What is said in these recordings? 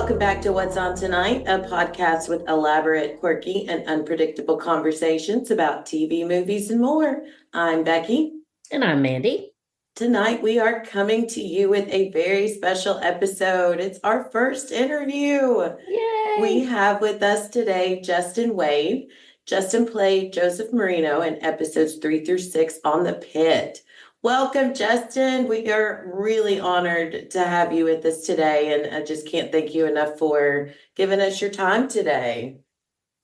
Welcome back to What's On Tonight, a podcast with elaborate, quirky, and unpredictable conversations about TV, movies, and more. I'm Becky. And I'm Mandy. Tonight, we are coming to you with a very special episode. It's our first interview. Yay! We have with us today Justin Wade. Justin played Joseph Marino in episodes 3 through 6 on the Pitt. Welcome, Justin. We are really honored to have you with us today, and I just can't thank you enough for giving us your time today.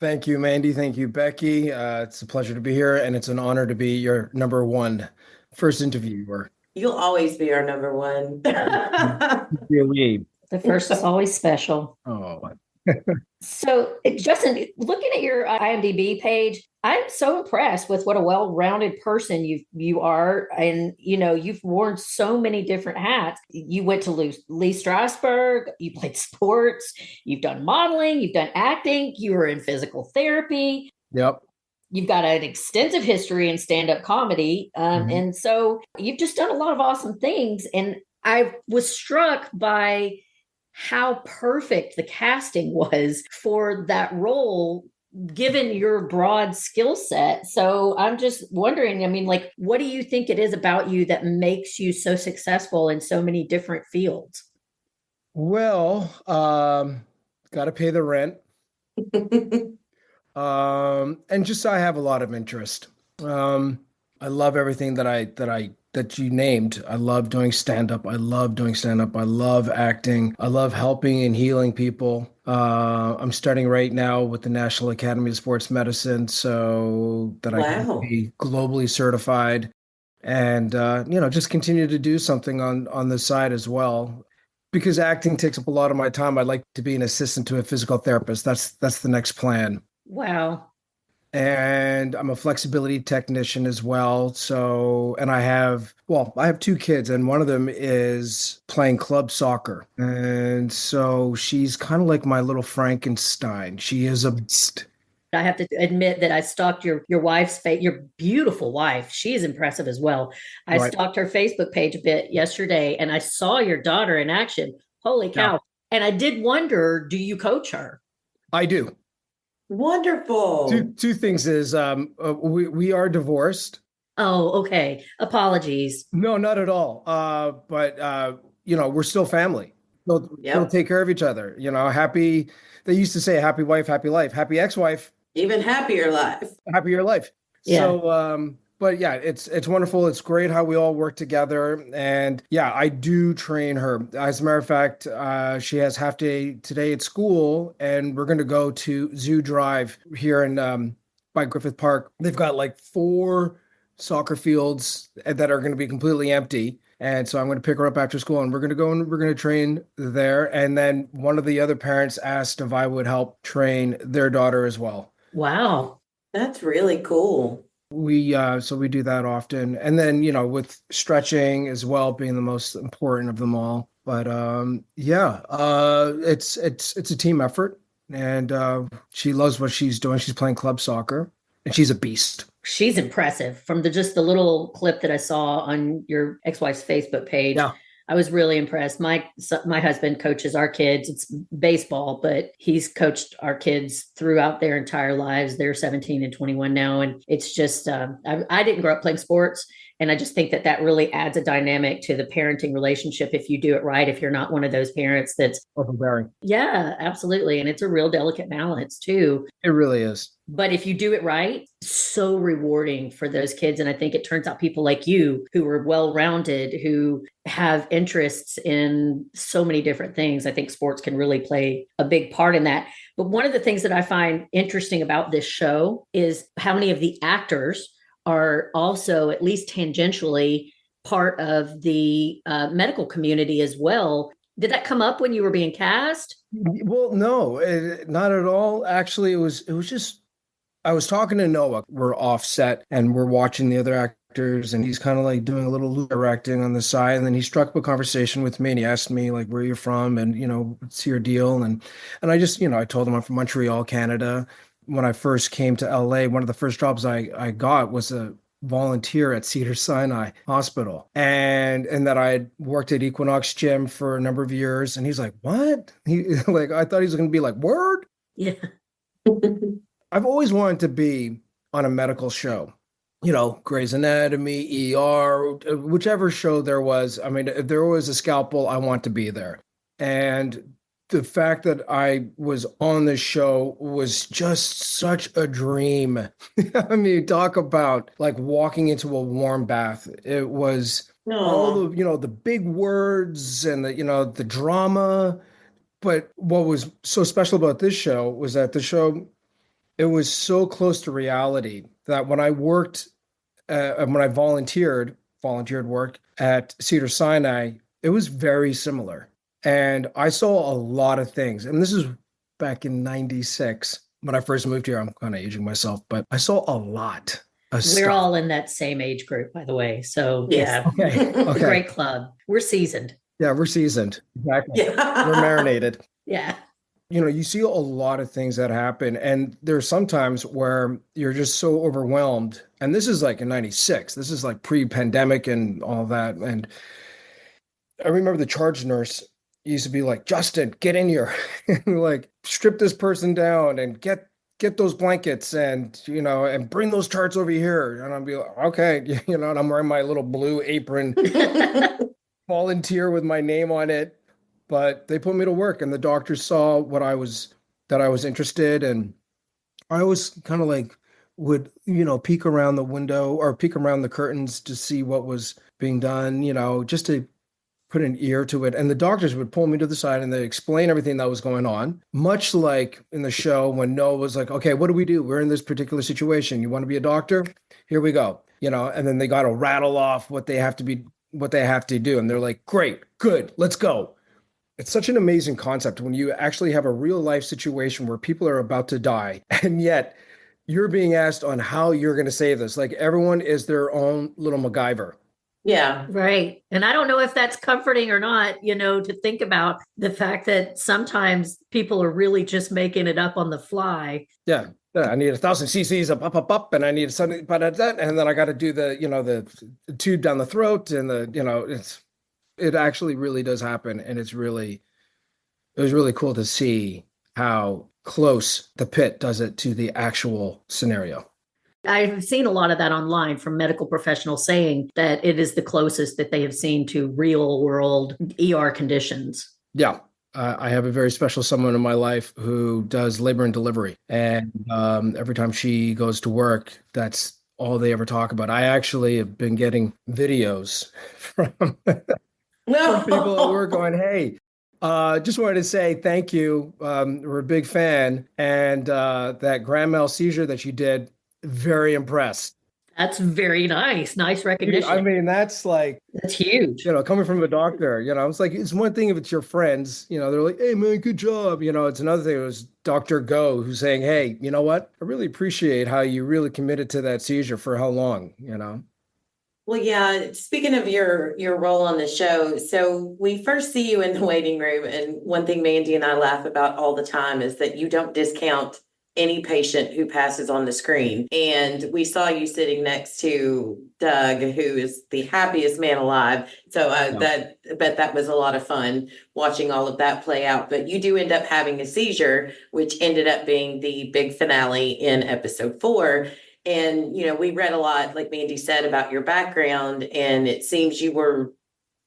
Thank you, Mandy. Thank you, Becky. It's a pleasure to be here, and it's an honor to be your number one first interviewer. You'll always be our number one. Really? The first is always special. Oh. So, Justin, looking at your IMDb page, I'm so impressed with what a well-rounded person you are, and you've worn so many different hats. You went to Lee Strasberg, you played sports, you've done modeling, you've done acting, you were in physical therapy. Yep. You've got an extensive history in stand-up comedy, and so you've just done a lot of awesome things. And I was struck by how perfect the casting was for that role, given your broad skill set. So I'm just wondering, what do you think it is about you that makes you so successful in so many different fields? Well, got to pay the rent. And just I have a lot of interest. I love everything that you named. I love doing stand-up. I love acting. I love helping and healing people. I'm starting right now with the National Academy of Sports Medicine so that I can be globally certified and, just continue to do something on the side as well. Because acting takes up a lot of my time. I'd like to be an assistant to a physical therapist. That's the next plan. Wow. And I'm a flexibility technician as well. So, and I have two kids, and one of them is playing club soccer. And so she's kind of like my little Frankenstein. She is a beast. I have to admit that I stalked your wife's your beautiful wife. She is impressive as well. I stalked her Facebook page a bit yesterday, and I saw your daughter in action. Holy cow. Yeah. And I did wonder, do you coach her? I do. Wonderful. Two things is we are divorced. Oh, okay. Apologies. No, not at all. But we're still family. We'll take care of each other. Happy. They used to say happy wife, happy life, happy ex-wife. Even happier life. Happier life. Yeah. So, but yeah, it's wonderful. It's great how we all work together. And yeah, I do train her. As a matter of fact, she has half day today at school, and we're going to go to Zoo Drive here in by Griffith Park. They've got like 4 soccer fields that are going to be completely empty. And so I'm going to pick her up after school, and we're going to go and we're going to train there. And then one of the other parents asked if I would help train their daughter as well. Wow. That's really cool. So we do that often. And then, with stretching as well being the most important of them all. But it's a team effort, and she loves what she's doing. She's playing club soccer, and she's a beast. She's impressive. From the little clip that I saw on your ex-wife's Facebook page. Yeah. I was really impressed. My husband coaches our kids. It's baseball, but he's coached our kids throughout their entire lives. They're 17 and 21 now. And it's just, I didn't grow up playing sports. And I just think that really adds a dynamic to the parenting relationship if you do it right, if you're not one of those parents that's overbearing. Yeah, absolutely. And it's a real delicate balance too. It really is. But if you do it right, so rewarding for those kids. And I think it turns out people like you who are well-rounded, who have interests in so many different things. I think sports can really play a big part in that. But one of the things that I find interesting about this show is how many of the actors are also, at least tangentially, part of the medical community as well. Did that come up when you were being cast? Well, no, not at all. Actually, it was just, I was talking to Noah. We're offset and we're watching the other actors, and he's kind of like doing a little directing on the side. And then he struck up a conversation with me, and he asked me like, where you're from and, what's your deal? And I just, I told him I'm from Montreal, Canada. When I first came to LA, one of the first jobs I got was volunteer at Cedars-Sinai Hospital, and that I had worked at Equinox Gym for a number of years. And he's like, "What?" He like, I thought he was going to be like, "Word." Yeah. I've always wanted to be on a medical show, Grey's Anatomy, ER, whichever show there was. I mean, if there was a scalpel, I want to be there. And the fact that I was on this show was just such a dream. I mean, talk about like walking into a warm bath. It was all No. the big words and the drama. But what was so special about this show was that the show, it was so close to reality that when I worked, when I volunteered work at Cedars-Sinai, it was very similar. And I saw a lot of things. And this is back in 96 when I first moved here. I'm kind of aging myself, but I saw a lot of We're stuff. all in that same age group, by the way. So Yes. yeah, Okay. great club. We're seasoned. Yeah, we're seasoned. Exactly. Yeah. We're marinated. Yeah. You see a lot of things that happen, and there's sometimes where you're just so overwhelmed. And this is like in 96. This is like pre-pandemic and all that. And I remember the charge nurse used to be like, "Justin, get in here." And like strip this person down and get those blankets and bring those charts over here. And I'd be like, "Okay," and I'm wearing my little blue apron, volunteer with my name on it. But they put me to work, and the doctors saw that I was interested. And I always kind of like would, peek around the window or peek around the curtains to see what was being done, just to put an ear to it. And the doctors would pull me to the side and they explain everything that was going on, much like in the show when Noah was like, "Okay, what do we do? We're in this particular situation. You want to be a doctor? Here we go." And then they got to rattle off what they have to do. And they're like, "Great, good, let's go." It's such an amazing concept when you actually have a real life situation where people are about to die, and yet you're being asked on how you're going to save this. Like everyone is their own little MacGyver. Yeah. Right. And I don't know if that's comforting or not, to think about the fact that sometimes people are really just making it up on the fly. Yeah. I need 1,000 cc's of up, and I need something, but that, and then I got to do the tube down the throat, and it actually really does happen. And it was really cool to see how close the Pitt does it to the actual scenario. I've seen a lot of that online from medical professionals saying that it is the closest that they have seen to real world ER conditions. Yeah. I have a very special someone in my life who does labor and delivery. And every time she goes to work, that's all they ever talk about. I actually have been getting videos from people at work going, "Hey, just wanted to say thank you. We're a big fan. And that grand mal seizure that you did, very impressed." That's very nice. Nice recognition. I mean, that's huge. Coming from a doctor, it's like, it's one thing if it's your friends, they're like, "Hey man, good job." It's another thing. It was Dr. Go who's saying, "Hey, you know what? I really appreciate how you really committed to that seizure for how long, Well, yeah, speaking of your role on the show, so we first see you in the waiting room, and one thing Mandy and I laugh about all the time is that you don't discount any patient who passes on the screen. And we saw you sitting next to Doug, who is the happiest man alive. So I bet that was a lot of fun watching all of that play out. But you do end up having a seizure, which ended up being the big finale in episode 4. And, we read a lot, like Mandy said, about your background, and it seems you were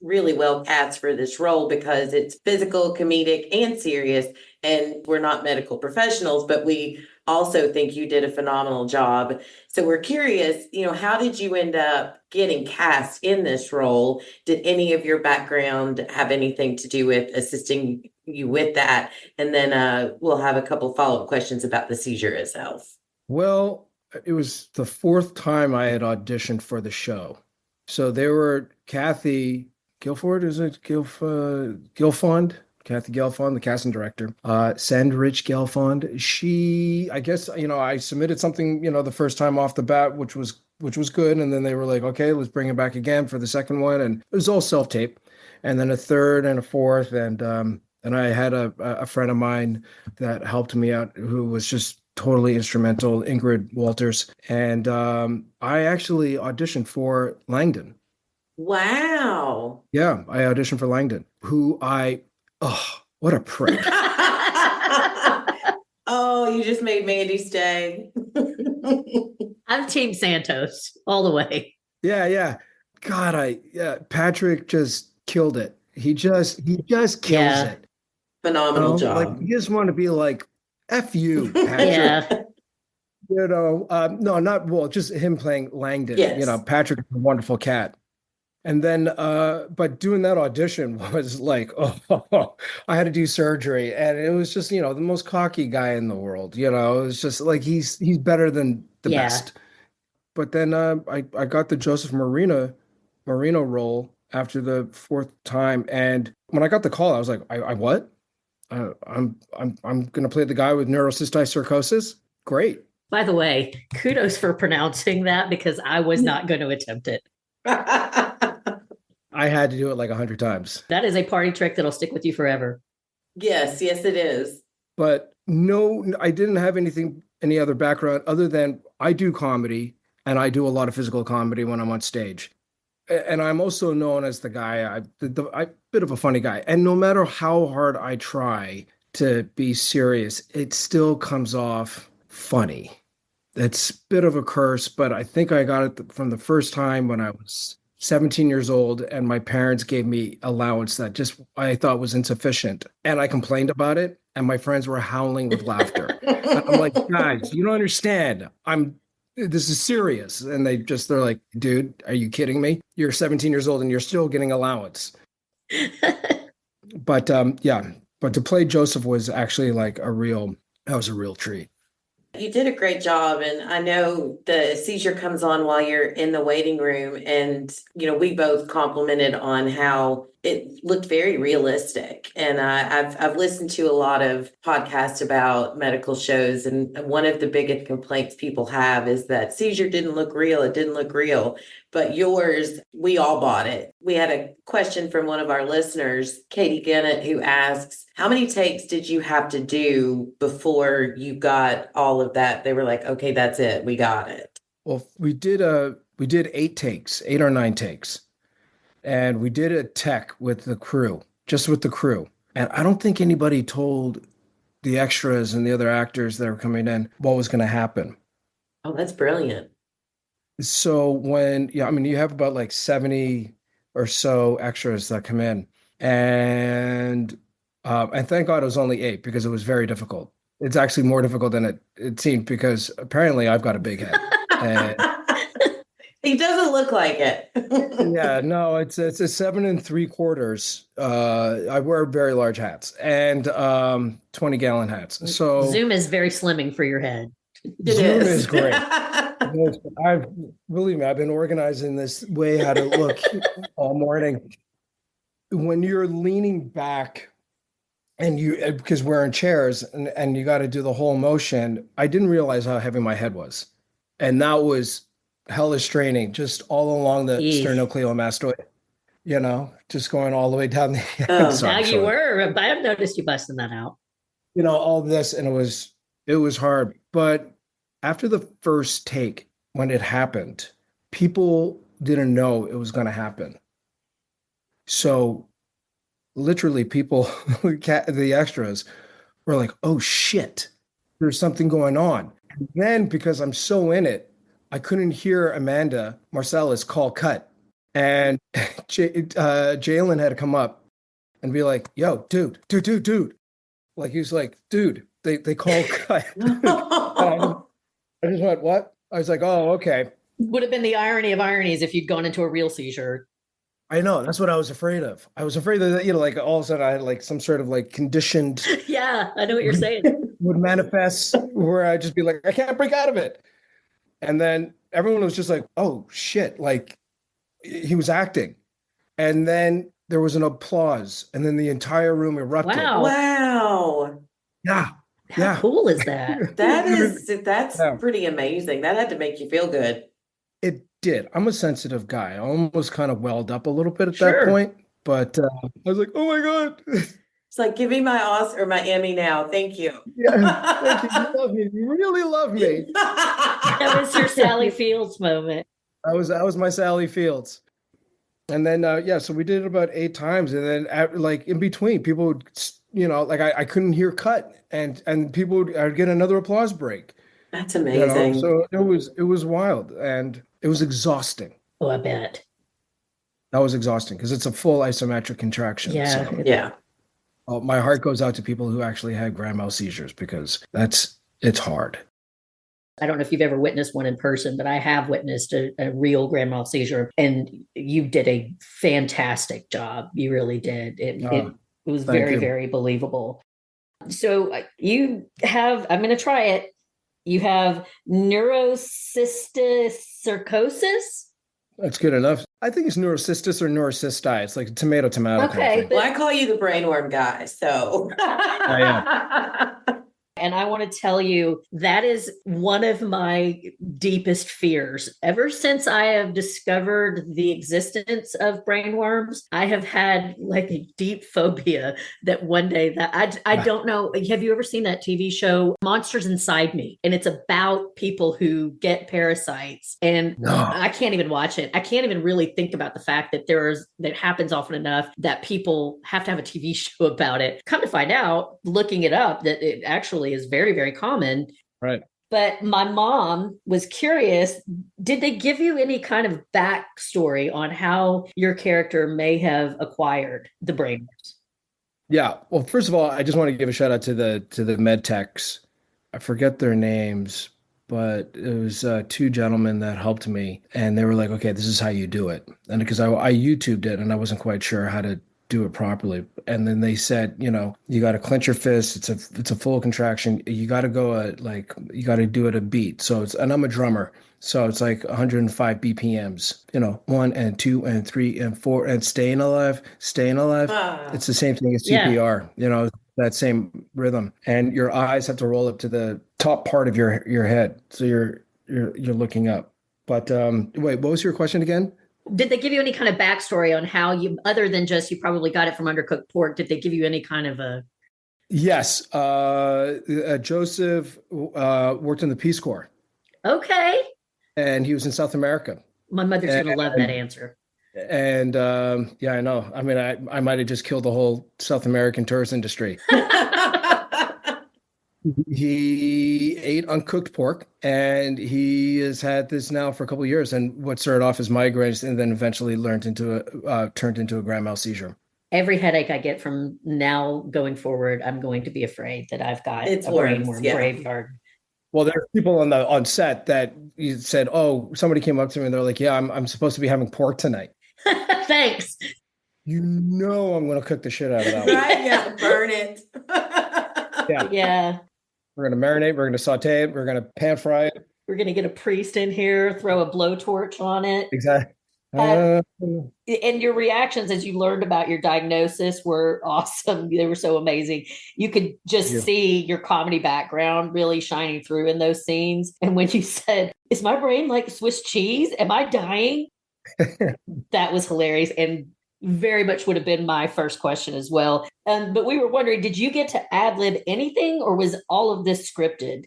really well cast for this role because it's physical, comedic, and serious. And we're not medical professionals, but we also think you did a phenomenal job. So we're curious, how did you end up getting cast in this role? Did any of your background have anything to do with assisting you with that? And then we'll have a couple follow-up questions about the seizure itself. Well, it was the 4th time I had auditioned for the show. So there were Kathy Guilford, is it Guilfond? Kathy Gelfond, the casting director, Sandrich Gelfond. She, I guess, I submitted something, the first time off the bat, which was good. And then they were like, "Okay, let's bring it back again for the second one." And it was all self-tape. And then a third and a fourth. And I had a friend of mine that helped me out who was just totally instrumental, Ingrid Walters. And I actually auditioned for Langdon. Wow. Yeah, I auditioned for Langdon, oh, what a prick. Oh, you just made Mandy's day. I'm Team Santos all the way. Yeah. God, Patrick just killed it. He just kills Yeah. it. Phenomenal Like job. you just want to be like, F you, Patrick. Yeah. No, not well, just him playing Langdon. Yes. Patrick is a wonderful cat. And then, but doing that audition was like, oh, I had to do surgery, and it was just, the most cocky guy in the world. It was just like he's better than the Yeah. best. But then I got the Joseph Marino role after the fourth time, and when I got the call, I was like, I what? I'm gonna play the guy with neurocystic sarcosis. Great. By the way, kudos for pronouncing that because I was not going to attempt it. I had to do it like 100 times. That is a party trick that'll stick with you forever. Yes, it is. But no, I didn't have any other background other than I do comedy and I do a lot of physical comedy when I'm on stage. And I'm also known as the guy, I'm a bit of a funny guy. And no matter how hard I try to be serious, it still comes off funny. It's a bit of a curse, but I think I got it from the first time when I was 17 years old and my parents gave me allowance that just I thought was insufficient. And I complained about it and my friends were howling with laughter. I'm like, guys, you don't understand. This is serious. And they're like, dude, are you kidding me? You're 17 years old and you're still getting allowance. But but to play Joseph was actually that was a real treat. You did a great job. And I know the seizure comes on while you're in the waiting room. And, we both complimented on how it looked very realistic. And I've listened to a lot of podcasts about medical shows. And one of the biggest complaints people have is that seizure didn't look real. It didn't look real. But yours, we all bought it. We had a question from one of our listeners, Katie Gennett, who asks, how many takes did you have to do before you got all of that? They were like, okay, that's it. We got it. Well, we did 8 or 9 takes. And we did a tech with the crew, just with the crew. And I don't think anybody told the extras and the other actors that were coming in what was going to happen. Oh, that's brilliant. So you have about like 70 or so extras that come in. And thank God it was only 8 because it was very difficult. It's actually more difficult than it seemed because apparently I've got a big head. And he doesn't look like it. yeah, no, it's a 7 3/4. I wear very large hats and 20-gallon hats. So Zoom is very slimming for your head. Zoom is great. Believe me, I've been organizing this way how to look all morning. When you're leaning back and because we're in chairs and you got to do the whole motion, I didn't realize how heavy my head was. And that was hellish training just all along the sternocleidomastoid, just going all the way down the head. You were. I've noticed you busting that out. All this, and it was hard. But after the first take, when it happened, people didn't know it was going to happen. So literally people, the extras were like, oh shit, there's something going on. And then because I'm so in it, I couldn't hear Amanda Marcellus call cut. And Jalen had to come up and be like, yo, dude. Like, he was like, dude, they call cut. I just went, what? I was like, oh, okay. Would have been the irony of ironies if you'd gone into a real seizure. I know. That's what I was afraid of. I was afraid that, like all of a sudden I had like some sort of like conditioned. Yeah, I know what you're saying. Would manifest where I'd just be like, I can't break out of it. And then everyone was just like, oh shit. Like he was acting. And then there was an applause. And then the entire room erupted. Wow. Yeah. How cool is that? That's pretty amazing. That had to make you feel good. It did. I'm a sensitive guy. I almost kind of welled up a little bit at that point, but I was like, oh my God. It's like, give me my Oscar or my Emmy now. Thank you. Yeah, thank you. You love me. You really love me. That was your Sally Fields moment. That was my Sally Fields. And then so we did it about 8 times, and then like in between, people would, like I couldn't hear cut, and people would I'd get another applause break. That's amazing. So it was wild, and it was exhausting. Oh, I bet. That was exhausting because it's a full isometric contraction. Yeah. So, Yeah. my heart goes out to people who actually had grand mal seizures because it's hard. I don't know if you've ever witnessed one in person, but I have witnessed a real grand mal seizure, and you did a fantastic job. You really did. It was very, very believable. So you have, I'm going to try it. You have neurocysticercosis. That's good enough. I think it's neurocystis or neurocysti. It's like tomato. Okay, kind of thing. Well, I call you the brainworm guy, so. Yeah. And I want to tell you, that is one of my deepest fears. Ever since I have discovered the existence of brainworms, I have had like a deep phobia that one day that I don't know. Have you ever seen that TV show, Monsters Inside Me? And it's about people who get parasites. And I can't even watch it. I can't even really think about the fact that that happens often enough that people have to have a TV show about it. Come to find out, looking it up, that it actually is very, very common. Right. But my mom was curious, did they give you any kind of backstory on how your character may have acquired the brainworms? Yeah. Well, first of all, I just want to give a shout out to the med techs. I forget their names, but it was 2 gentlemen that helped me, and they were like, okay, this is how you do it. And because I YouTubed it and I wasn't quite sure how to do it properly. And then they said, you got to clench your fist. It's a full contraction. You got to go you got to do it a beat. And I'm a drummer. So it's like 105 BPMs, 1 and 2 and 3 and 4 and staying alive. It's the same thing as CPR, that same rhythm. And your eyes have to roll up to the top part of your head. So you're looking up. But wait, what was your question again? Did they give you any kind of backstory on how you, other than just you probably got it from undercooked pork, did they give you any kind of a? Yes. Joseph worked in the Peace Corps. Okay. And he was in South America. My mother's going to love that answer. And I know. I mean, I might have just killed the whole South American tourist industry. He ate uncooked pork, and he has had this now for a couple of years. And what started off as migraines, and then eventually turned into a grand mal seizure. Every headache I get from now going forward, I'm going to be afraid that I've got a brainworm graveyard. Well, there are people on set that you said, "Oh, somebody came up to me and they're like, yeah, I'm supposed to be having pork tonight." Thanks. I'm going to cook the shit out of that. Right? Yeah, burn it. Yeah. We're going to marinate. We're going to saute it. We're going to pan fry it. We're going to get a priest in here, throw a blowtorch on it. Exactly. And your reactions as you learned about your diagnosis were awesome. They were so amazing. You could just see your comedy background really shining through in those scenes. And when you said, "Is my brain like Swiss cheese? Am I dying?" That was hilarious. And very much would have been my first question as well. But we were wondering, did you get to ad-lib anything, or was all of this scripted?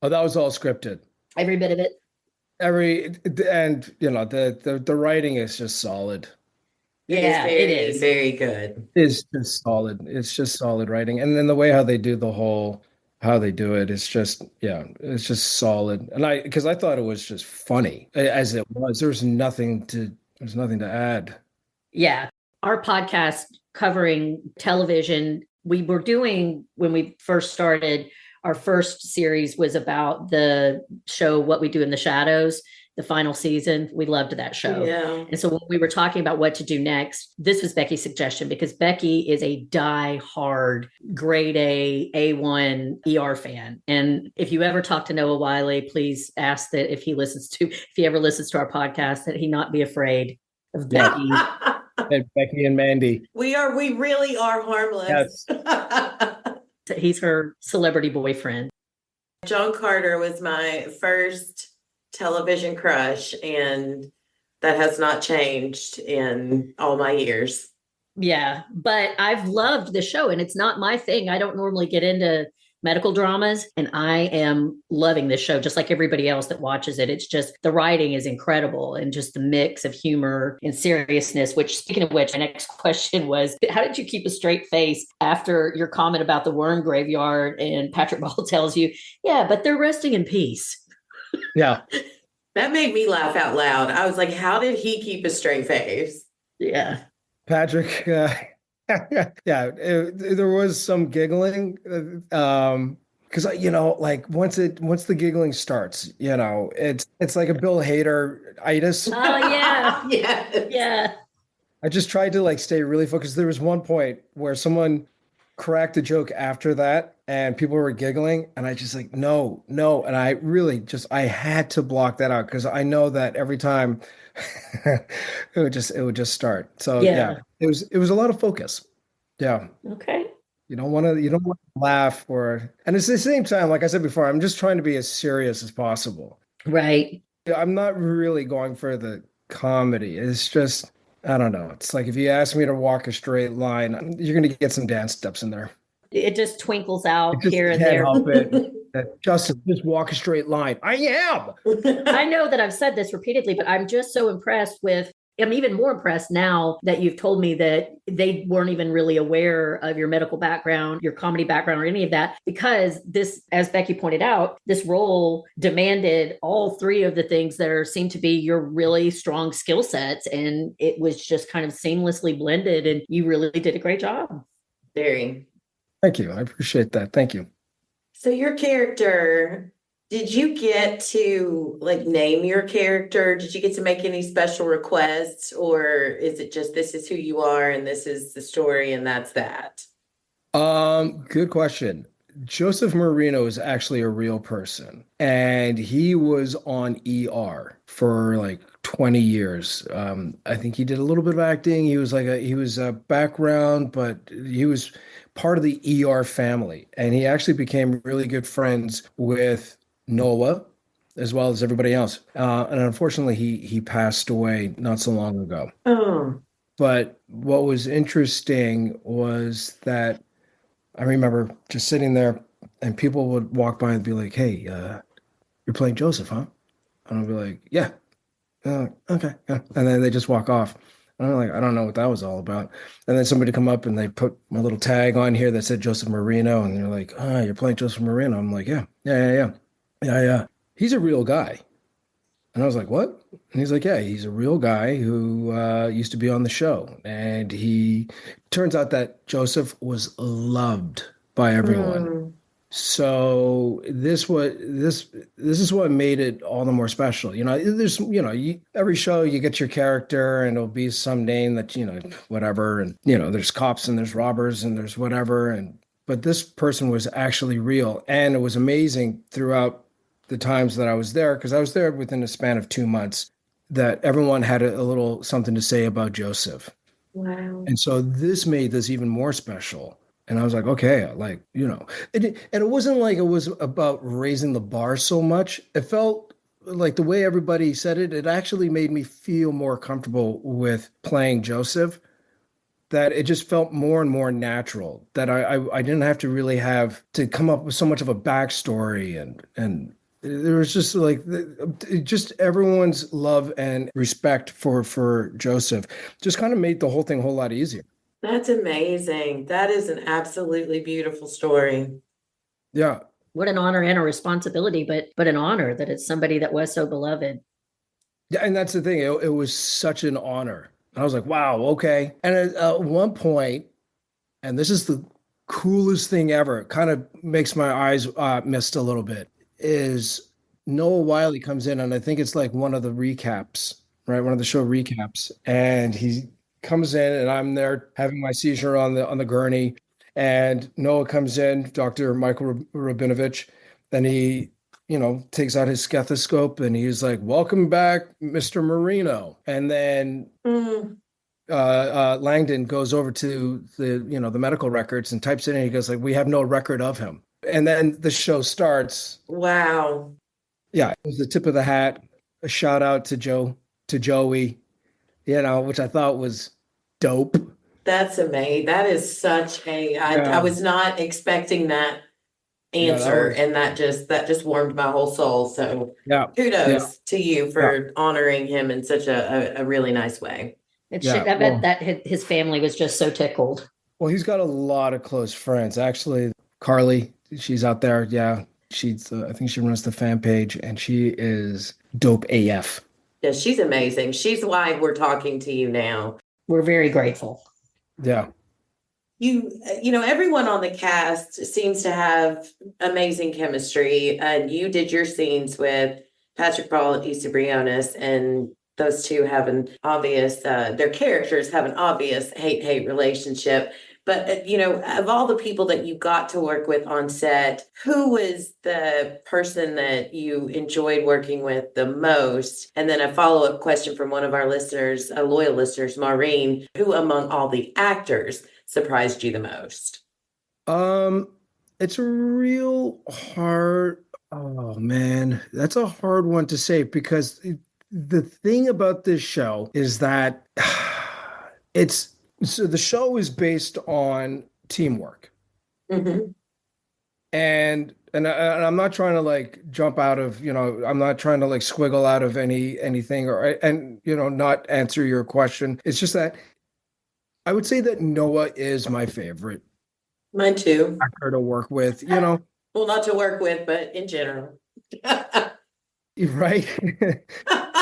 Oh, that was all scripted. Every bit of it? The writing is just solid. It is very good. It's just solid. It's just solid writing. And then the way how they do how they do it, it's just solid. And because I thought it was just funny as it was. There's nothing to add. Yeah. Our podcast covering television, we were doing, when we first started, our first series was about the show What We Do in the Shadows, the final season. We loved that show. Yeah. And so when we were talking about what to do next, this was Becky's suggestion, because Becky is a die-hard grade A1 ER fan. And if you ever talk to Noah Wiley, please ask that if he ever listens to our podcast, that he not be afraid of Becky. And Becky and Mandy. We really are harmless. Yes. He's her celebrity boyfriend. John Carter was my first television crush, and that has not changed in all my years. Yeah, but I've loved the show and it's not my thing. I don't normally get into medical dramas and I am loving this show just like everybody else that watches it. It's just the writing is incredible and just the mix of humor and seriousness, which speaking of which, my next question was, how did you keep a straight face after your comment about the worm graveyard and Patrick Ball tells you, yeah, but they're resting in peace. Yeah. That made me laugh out loud. I was like, how did he keep a straight face? Yeah. Patrick, there was some giggling, because like once the giggling starts, it's like a Bill Hader itis. Oh yeah. Yes. Yeah. I just tried to like stay really focused. There was one point where someone cracked a joke after that and people were giggling and I just like, no. And I really I had to block that out because I know that every time it would just start. So yeah, it was a lot of focus. Yeah. Okay. You don't want to laugh and it's the same time, like I said before, I'm just trying to be as serious as possible. Right. I'm not really going for the comedy. It's just, I don't know. It's like if you ask me to walk a straight line, you're going to get some dance steps in there. It just twinkles out Just here and can't there. help it. Justin, just walk a straight line. I am. I know that I've said this repeatedly, but I'm just so impressed I'm even more impressed now that you've told me that they weren't even really aware of your medical background, your comedy background, or any of that, because this, as Becky pointed out, this role demanded all three of the things that seem to be your really strong skill sets. And it was just kind of seamlessly blended. And you really did a great job. Very. Thank you. I appreciate that. Thank you. So your character, did you get to like name your character? Did you get to make any special requests, or is it just this is who you are and this is the story and that's that? Good question. Joseph Marino is actually a real person, and he was on ER for like 20 years. I think he did a little bit of acting. He was a background, but he was part of the ER family, and he actually became really good friends with Noah, as well as everybody else. And unfortunately, he passed away not so long ago. Oh, But what was interesting was that I remember just sitting there, and people would walk by and be like, "Hey, you're playing Joseph, huh?" And I'd be like, "Yeah, okay." Yeah. And then they just walk off. And I'm like, I don't know what that was all about. And then somebody come up and they put my little tag on here that said Joseph Marino, and they're like, "Oh, you're playing Joseph Marino." I'm like, yeah. He's a real guy. And I was like, what? And he's like, yeah, he's a real guy who used to be on the show. And he turns out that Joseph was loved by everyone. So this is what made it all the more special. There's every show you get your character and it'll be some name that whatever, and there's cops and there's robbers and there's whatever, but this person was actually real, and it was amazing throughout the times that I was there, because I was there within a span of 2 months, that everyone had a little something to say about Joseph. wow. And so this made this even more special. And I was like, okay, and it wasn't like it was about raising the bar so much. It felt like the way everybody said it, it actually made me feel more comfortable with playing Joseph, that it just felt more and more natural, that I didn't have to really have to come up with so much of a backstory, and there was just like just everyone's love and respect for Joseph just kind of made the whole thing a whole lot easier. That's amazing. That is an absolutely beautiful story. Yeah. What an honor and a responsibility, but an honor that it's somebody that was so beloved. Yeah, and that's the thing. It was such an honor. I was like, wow, okay. And at one point, and this is the coolest thing ever, it kind of makes my eyes mist a little bit, is Noah Wiley comes in, and I think it's like one of the recaps, right? One of the show recaps. And he comes in, and I'm there having my seizure on the gurney. And Noah comes in, Dr. Michael Rabinovich, and he takes out his stethoscope and he's like, "Welcome back, Mr. Marino." And then Langdon goes over to the medical records and types it in. He goes like, "We have no record of him." And then the show starts. Wow. Yeah, it was the tip of the hat. A shout out to Joey, which I thought was dope. That's amazing. That is such a, I Yeah. was not expecting that Yeah, that answer, was and that just warmed my whole soul. So yeah, yeah, kudos to you yeah, for honoring him in such a really nice way. It should, yeah. I bet that his family was just so tickled. Well, he's got a lot of close friends. Actually, Carly, she's out there. Yeah, she's. I think she runs the fan page, and she is dope AF. Yeah, she's amazing. She's why we're talking to you now. We're very grateful. Yeah, Everyone on the cast seems to have amazing chemistry, and you did your scenes with Patrick Ball and Issa Briones, and those two have an obvious, their characters have an obvious hate relationship. But, of all the people that you got to work with on set, who was the person that you enjoyed working with the most? And then a follow-up question from one of our listeners, loyal listeners, Maureen, who among all the actors surprised you the most? um, it's a real hard. Oh man, that's a hard one to say because the thing about this show is that it's so the show is based on teamwork. Mhm. And I'm not trying to like jump out of, I'm not trying to like squiggle out of anything or and not answer your question. It's just that I would say that Noah is my favorite Mine too. actor to work with, Well, not to work with, but in general. right?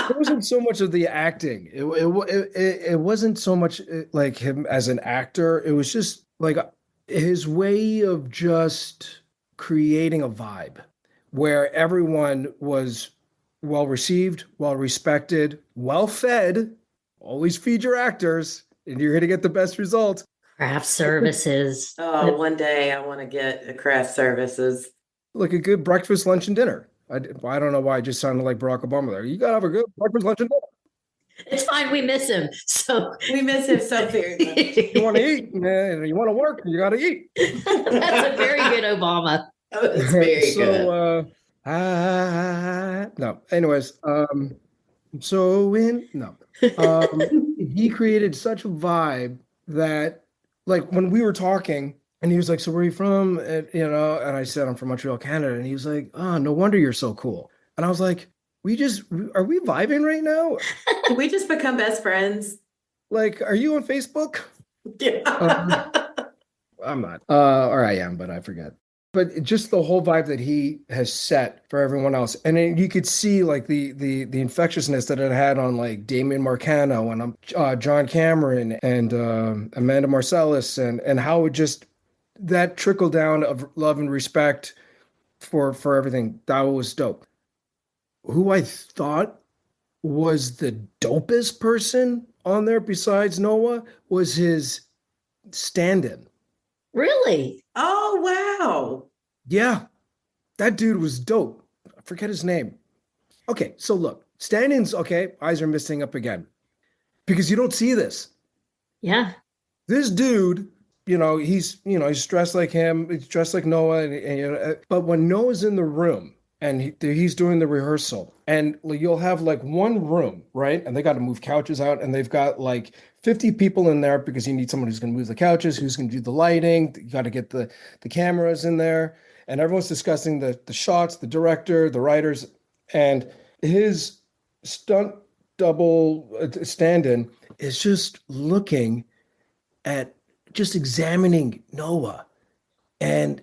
It wasn't so much of the acting. It wasn't so much like him as an actor. It was just like his way of just creating a vibe where everyone was well received, well respected, well fed. Always feed your actors, and you're going to get the best result. Craft services. Oh, one day I want to get a craft services. Like a good breakfast, lunch, and dinner. I don't know why I just sounded like Barack Obama there. You got to have a good breakfast, lunch, and dinner. It's fine. We miss him. So We miss him so very much. You want to eat, man, you want to work, you got to eat. That's a very good Obama. Oh, it's very So, good. no. Anyways, he created such a vibe that, like, when we were talking, and he was like, "So where are you from?" And I said, "I'm from Montreal, Canada." And he was like, "Oh, no wonder you're so cool." And I was like, are we vibing right now? Did we just become best friends? Like, are you on Facebook? Yeah. I'm not. Or I am, but I forget. But just the whole vibe that he has set for everyone else, and then you could see like the infectiousness that it had on like Damien Marcano and John Cameron and Amanda Marcellus, and how it just that trickle down of love and respect for everything. That was dope. Who I thought was the dopest person on there besides Noah was his stand-in. Really? Oh, wow. Yeah, that dude was dope. I forget his name. Okay, so look, stand-ins, okay, eyes are missing up again. Because you don't see this. Yeah. This dude, he's dressed like him, he's dressed like Noah, but when Noah's in the room and he's doing the rehearsal, and you'll have like one room, right? And they got to move couches out, and they've got like 50 people in there because you need someone who's going to move the couches, who's going to do the lighting. You got to get the cameras in there, and everyone's discussing the shots, the director, the writers, and his stunt double stand-in is just looking at just examining Noah. And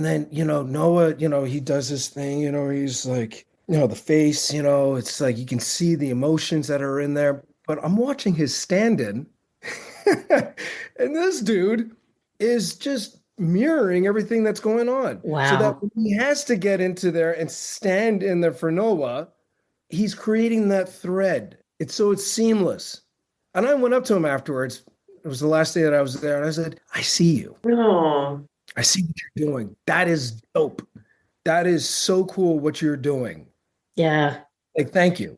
then, Noah, he does this thing, he's like, the face, it's like you can see the emotions that are in there. But I'm watching his stand-in, and this dude is just mirroring everything that's going on. So that Wow. when he has to get into there and stand in there for Noah, he's creating that thread. It's seamless. And I went up to him afterwards. It was the last day that I was there, and I said, "I see you. Oh, I see what you're doing. That is dope. That is so cool what you're doing. Yeah. Like, thank you."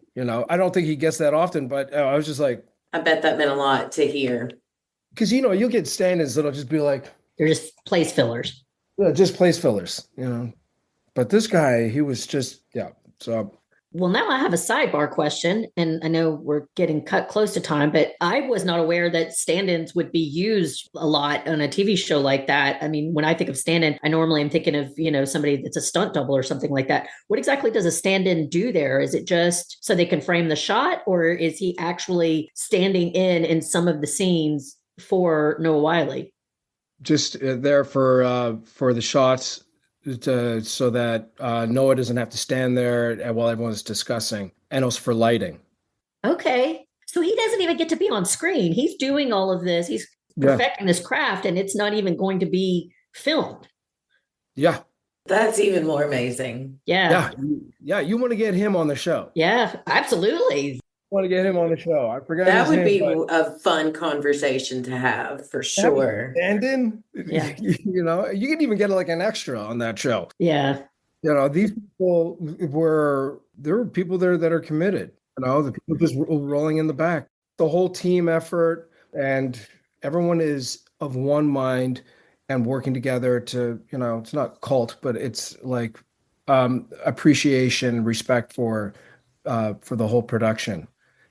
I don't think he gets that often, but I was just like, I bet that meant a lot to hear. because you'll get stand-ins that'll just be like, They're just place fillers. just place fillers. But this guy, he was just, yeah. So Well, now I have a sidebar question, and I know we're getting cut close to time, but I was not aware that stand-ins would be used a lot on a TV show like that. I mean, when I think of stand-in, I normally am thinking of, somebody that's a stunt double or something like that. What exactly does a stand-in do there? Is it just so they can frame the shot, or is he actually standing in some of the scenes for Noah Wyle? Just there for the shots so that Noah doesn't have to stand there while everyone's discussing, and also for lighting. Okay. So he doesn't even get to be on screen. He's doing all of this. He's perfecting this craft, and it's not even going to be filmed. Yeah. That's even more amazing. Yeah. Yeah. You want to get him on the show. Yeah, absolutely. Want to get him on the show. I forgot that would be but a fun conversation to have for sure. And then Yeah. you can even get like an extra on that show. Yeah. These people there were people there that are committed. The people just rolling in the back. The whole team effort, and everyone is of one mind and working together to, it's not cult, but it's like appreciation, respect for the whole production.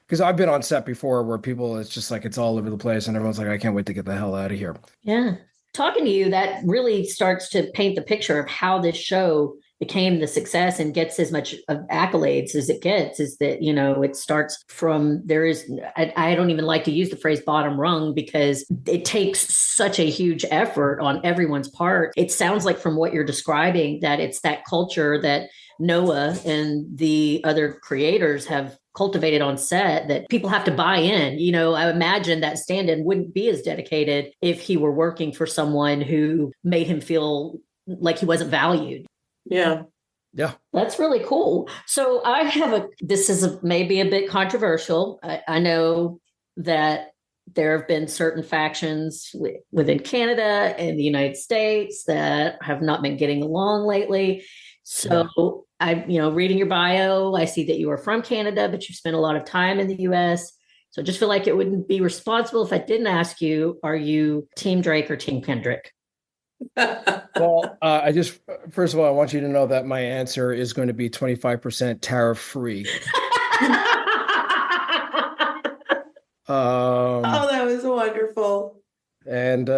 Because I've been on set before where people, it's just like, it's all over the place and everyone's like, I can't wait to get the hell out of here. Yeah. Talking to you, that really starts to paint the picture of how this show became the success and gets as much of accolades as it gets, is that, it starts from, I don't even like to use the phrase bottom rung because it takes such a huge effort on everyone's part. It sounds like from what you're describing that it's that culture that Noah and the other creators have cultivated on set that people have to buy in. I imagine that stand-in wouldn't be as dedicated if he were working for someone who made him feel like he wasn't valued. Yeah. Yeah. That's really cool. So this is maybe a bit controversial. I know that there have been certain factions within Canada and the United States that have not been getting along lately. So reading your bio, I see that you are from Canada, but you've spent a lot of time in the US. So I just feel like it wouldn't be responsible if I didn't ask you, are you Team Drake or Team Kendrick? Well, first of all, I want you to know that my answer is going to be 25% tariff free. That was wonderful. And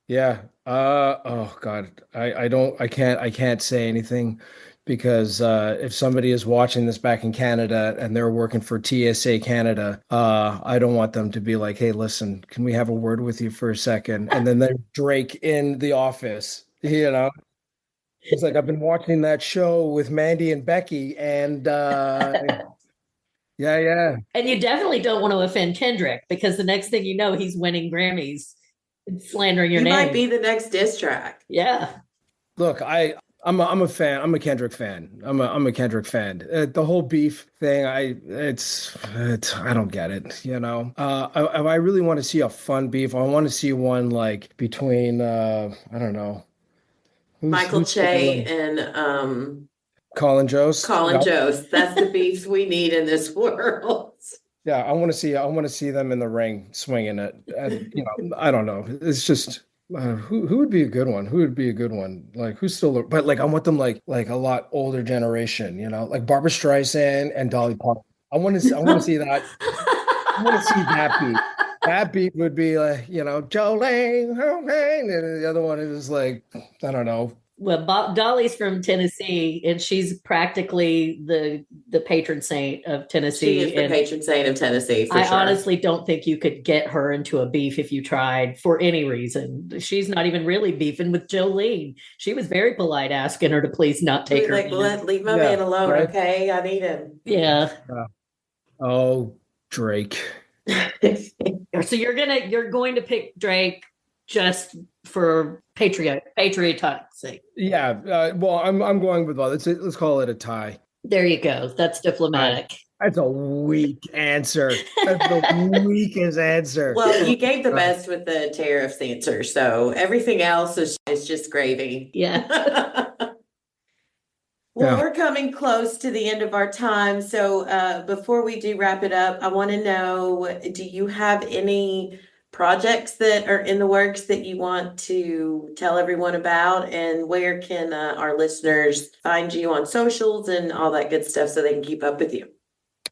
yeah. Oh God, I can't say anything because if somebody is watching this back in Canada and they're working for TSA Canada, I don't want them to be like, hey, listen, can we have a word with you for a second? And then there's Drake in the office, It's like, I've been watching that show with Mandy and Becky, and yeah. And you definitely don't want to offend Kendrick because the next thing you know, he's winning Grammys and slandering your name. He might be the next diss track. Yeah. Look, I'm a fan. I'm a Kendrick fan. I'm a Kendrick fan. The whole beef thing, I don't get it. I really want to see a fun beef. I want to see one like between I don't know, Michael Che and Colin Jost. Colin Jost. That's the beefs we need in this world. Yeah, I want to see them in the ring swinging it. And, I don't know. It's just. Who would be a good one? Who would be a good one? Like who's still, but like I want them like a lot older generation, like Barbra Streisand and Dolly Parton. I want to see that. I want to see that beat. That beat would be like, Jolene, and the other one is like, I don't know. Well, Dolly's from Tennessee, and she's practically the patron saint of Tennessee. She is the patron saint of Tennessee, for sure. Honestly don't think you could get her into a beef if you tried for any reason. She's not even really beefing with Jolene. She was very polite, asking her to please not take her. Like, leave my man alone, right? Okay? I need him. Yeah. Oh, Drake. So you're going to pick Drake just for patriotic sake. Yeah. Well, I'm going with let's call it a tie. There you go. That's diplomatic. That's a weak answer. That's the weakest answer. Well, you gave the best with the tariffs answer, so everything else is just gravy. Yeah. Well, we're coming close to the end of our time. So before we do wrap it up, I want to know, do you have any projects that are in the works that you want to tell everyone about? And where can our listeners find you on socials and all that good stuff so they can keep up with you?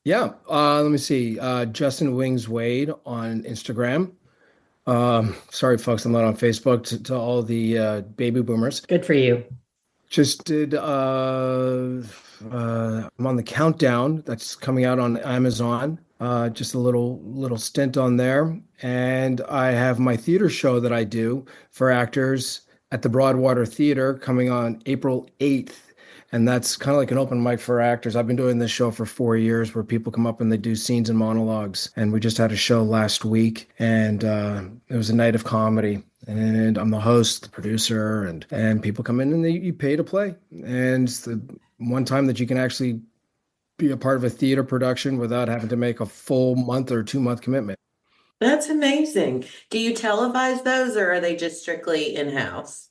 Yeah. Let me see. Justin Wings Wade on Instagram. Sorry, folks, I'm not on Facebook to all the baby boomers. Good for you. Just did I'm on the countdown that's coming out on Amazon. Just a little stint on there. And I have my theater show that I do for actors at the Broadwater Theater coming on April 8th. And that's kind of like an open mic for actors. I've been doing this show for 4 years where people come up and they do scenes and monologues. And we just had a show last week, and it was a night of comedy. And I'm the host, the producer, and people come in and you pay to play. And it's the one time that you can actually be a part of a theater production without having to make a full month or 2 month commitment. That's amazing. Do you televise those or are they just strictly in-house?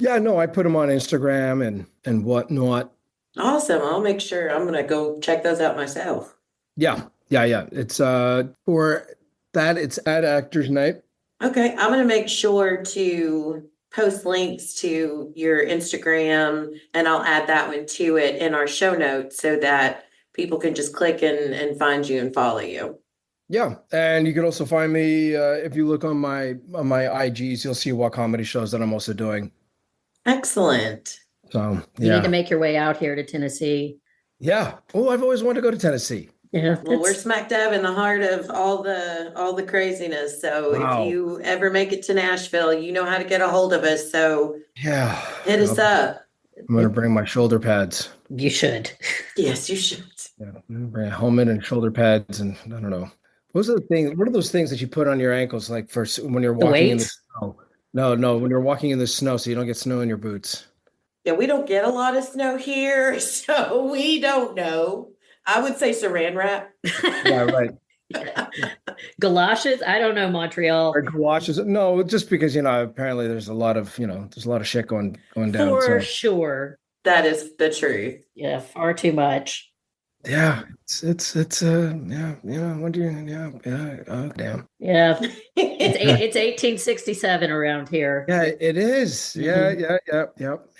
Yeah, no, I put them on Instagram and whatnot. Awesome. I'll make sure I'm gonna go check those out myself. Yeah. It's for that it's at Actors Night. Okay, I'm gonna make sure to post links to your Instagram and I'll add that one to it in our show notes so that people can just click and find you and follow you. Yeah, and you can also find me if you look on my IGs, you'll see what comedy shows that I'm also doing. Excellent. So You need to make your way out here to Tennessee. Yeah. Oh, I've always wanted to go to Tennessee. Yeah. Well, we're smack dab in the heart of all the craziness. So Wow. if you ever make it to Nashville, you know how to get a hold of us. So Yeah. hit us up. I'm gonna bring my shoulder pads. You should. Yes, you should. Yeah, I'm gonna bring a helmet and shoulder pads, and I don't know. What are those things that you put on your ankles, like for when you're walking in the weights? snow? No, when you're walking in the snow, so you don't get snow in your boots. Yeah, we don't get a lot of snow here, so we don't know. I would say saran wrap. Yeah, right. Galoshes? I don't know, Montreal. Or galoshes? No, just because apparently there's a lot of shit going down. For So sure. That is the truth. Yeah, far too much. yeah, it's what do you damn. Yeah. It's 1867 around here. Yeah, it is. Yeah.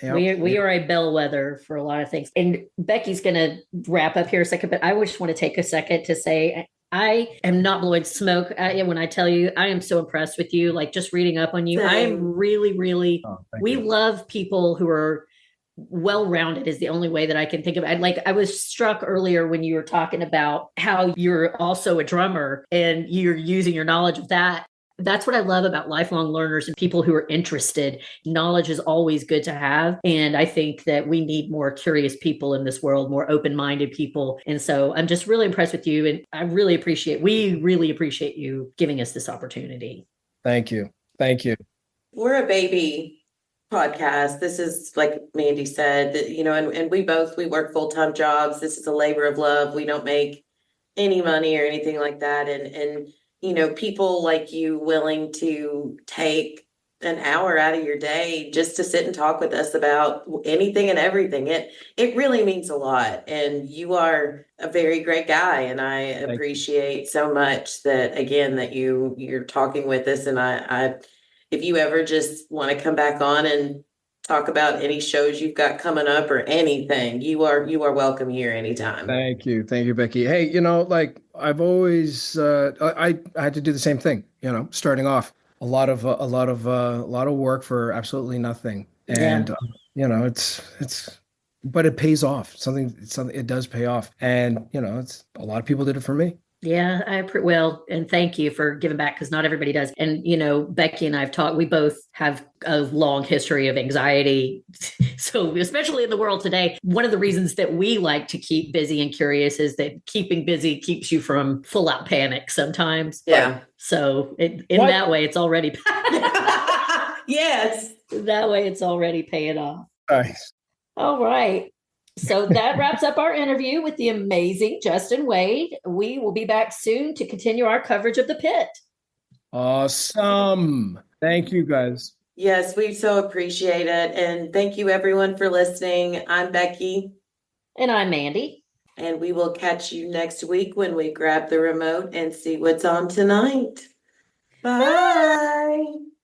We are a bellwether for a lot of things. And Becky's going to wrap up here a second, but I just want to take a second to say I am not blowing smoke at you when I tell you I am so impressed with you. Like just reading up on you, Same. I am really, really. We you. love people who are well-rounded is the only way that I can think of it. Like I was struck earlier when you were talking about how you're also a drummer and you're using your knowledge of that. That's what I love about lifelong learners and people who are interested. Knowledge is always good to have. And I think that we need more curious people in this world, more open-minded people. And so I'm just really impressed with you. And we really appreciate you giving us this opportunity. Thank you. We're a baby podcast. This is like Mandy said, and we work full-time jobs. This is a labor of love. We don't make any money or anything like that. And people like you willing to take an hour out of your day just to sit and talk with us about anything and everything. It really means a lot. And you are a very great guy. And I appreciate so much that you're talking with us. And I if you ever just want to come back on and talk about any shows you've got coming up or anything, you are welcome here anytime. Thank you, Becky. Hey, like I've always, I had to do the same thing. Starting off, a lot of work for absolutely nothing, and but it pays off. Something it does pay off, and it's a lot of people did it for me. Yeah, and thank you for giving back because not everybody does. And, Becky and I have talked, we both have a long history of anxiety. So especially in the world today, one of the reasons that we like to keep busy and curious is that keeping busy keeps you from full out panic sometimes. Yeah. So that way it's already, yes, that way it's already paying off. Nice. All right. So that wraps up our interview with the amazing Justin Wade. We will be back soon to continue our coverage of the Pitt. Awesome. Thank you, guys. Yes, we so appreciate it. And thank you everyone for listening. I'm Becky. And I'm Mandy. And we will catch you next week when we grab the remote and see what's on tonight. Bye.